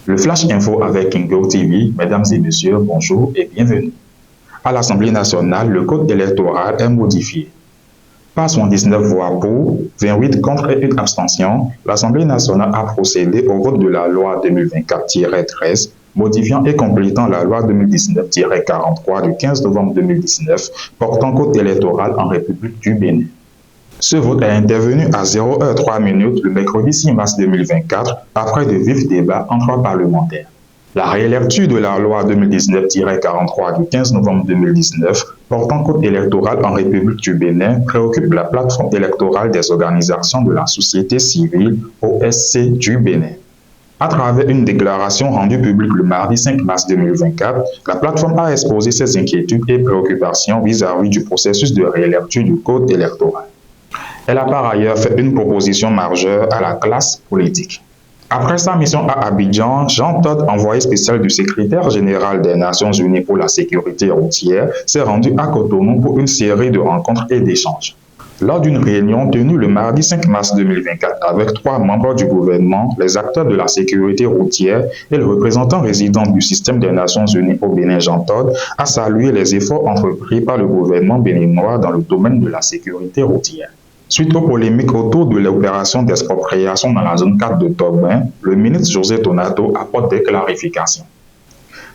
Le Flash Info avec Kingo TV, mesdames et messieurs, bonjour et bienvenue. À l'Assemblée nationale, le code électoral est modifié. Par 79 voix pour, 28 contre et une abstention, l'Assemblée nationale a procédé au vote de la loi 2024-13, modifiant et complétant la loi 2019-43 du 15 novembre 2019 portant code électoral en République du Bénin. Ce vote est intervenu à 0h03 le mercredi 6 mars 2024 après de vifs débats entre parlementaires. La réélecture de la loi 2019-43 du 15 novembre 2019 portant code électoral en République du Bénin préoccupe la plateforme électorale des organisations de la société civile OSC du Bénin. À travers une déclaration rendue publique le mardi 5 mars 2024, la plateforme a exposé ses inquiétudes et préoccupations vis-à-vis du processus de réélecture du code électoral. Elle a par ailleurs fait une proposition majeure à la classe politique. Après sa mission à Abidjan, Jean Todt, envoyé spécial du secrétaire général des Nations Unies pour la sécurité routière, s'est rendu à Cotonou pour une série de rencontres et d'échanges. Lors d'une réunion tenue le mardi 5 mars 2024 avec 3 membres du gouvernement, les acteurs de la sécurité routière et le représentant résident du système des Nations Unies au Bénin, Jean Todt, a salué les efforts entrepris par le gouvernement béninois dans le domaine de la sécurité routière. Suite aux polémiques autour de l'opération d'expropriation dans la zone 4 de Tobin, le ministre José Tonato apporte des clarifications.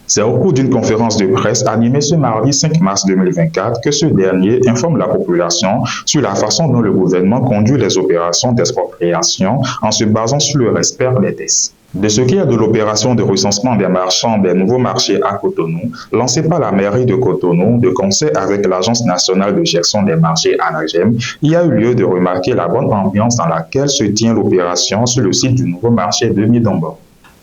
C'est au cours d'une conférence de presse animée ce mardi 5 mars 2024 que ce dernier informe la population sur la façon dont le gouvernement conduit les opérations d'expropriation en se basant sur le respect des tests. De ce qui est de l'opération de recensement des marchands des nouveaux marchés à Cotonou, lancée par la mairie de Cotonou de concert avec l'Agence nationale de gestion des marchés ANAGEM, il y a eu lieu de remarquer la bonne ambiance dans laquelle se tient l'opération sur le site du nouveau marché de Midombo.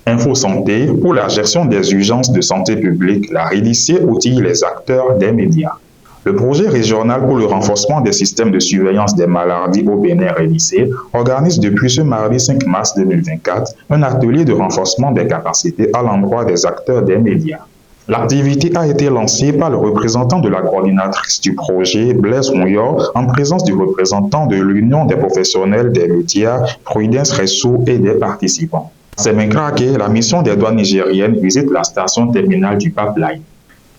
Info Santé, pour la gestion des urgences de santé publique, la RIDICE outille les acteurs des médias. Le projet régional pour le renforcement des systèmes de surveillance des maladies au Bénin RIDICE organise depuis ce mardi 5 mars 2024 un atelier de renforcement des capacités à l'endroit des acteurs des médias. L'activité a été lancée par le représentant de la coordinatrice du projet, Blaise Rouillard, en présence du représentant de l'Union des professionnels des médias, Prudence Ressou et des participants. C'est mercredi, la mission des douanes nigériennes visite la station terminale du Pipeline.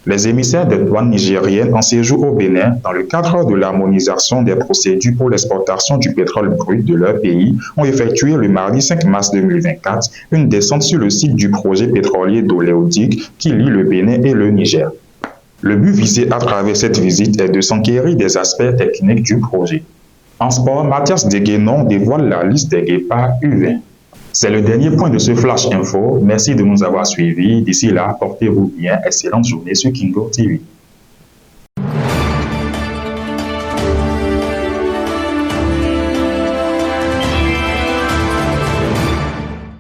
Les émissaires des douanes nigériennes en séjour au Bénin, dans le cadre de l'harmonisation des procédures pour l'exportation du pétrole brut de leur pays, ont effectué le mardi 5 mars 2024 une descente sur le site du projet pétrolier d'oléoduc qui lie le Bénin et le Niger. Le but visé à travers cette visite est de s'enquérir des aspects techniques du projet. En sport, Mathias Deguenon dévoile la liste des guépards U20. C'est le dernier point de ce Flash Info. Merci de nous avoir suivis. D'ici là, portez-vous bien. Excellente journée sur Kingo TV.